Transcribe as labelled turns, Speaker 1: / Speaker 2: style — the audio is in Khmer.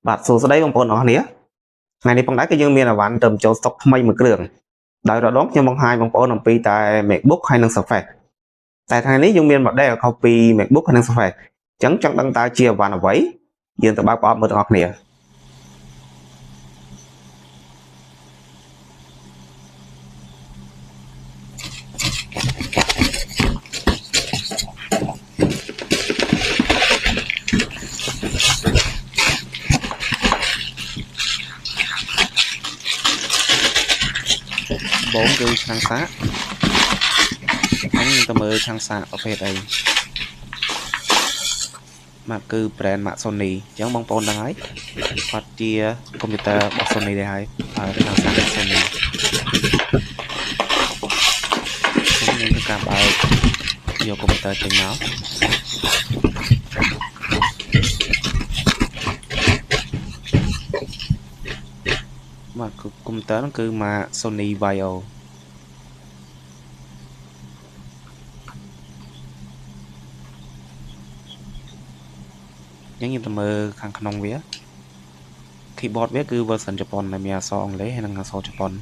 Speaker 1: បាទសួស្តីបងប្អូនអរគ្នាថ្ងៃនេះផងដែរគឺយើងមានអវ៉ាន់ទៅចូលស្តុកថ្មីមួយគ្រឿងដោយរដងខ្ញុំបង្ហាញបងប្អូនអំពីតែ MacBook ហើយនិង Surface តែថ្ងៃនេះយើងមាន model ខុសពី MacBook ហើយនិង Surface អញ្ចឹងចង់ដឹងតើជាអវ៉ាន់អ្វីយើងទៅបើកប្រអប់មើលទាំងអស់គ្នាបងគឺខាងសាកអញទៅមើលខាងសាកប្រភេទអីមកគឺ brand Mac Sony អញ្ចឹងបងប្អូនដឹងហើយគាត់ជាកុំព្យូទ័ររបស់ Sony ដែរហើយខាងសាក Sony ខ្ញុំធ្វើការបើកយកកុំព្យូទ័រចេញមកមកកុំព្យូទ័រហ្នឹងគឺ Mac Sony Vaioខ្ញុំទៅមើលខាងក្នុងវា keyboard វាគឺ version ជប៉ុនដែលមានអក្សរអង់គ្លេសហើយនិងអក្សរជប៉ុន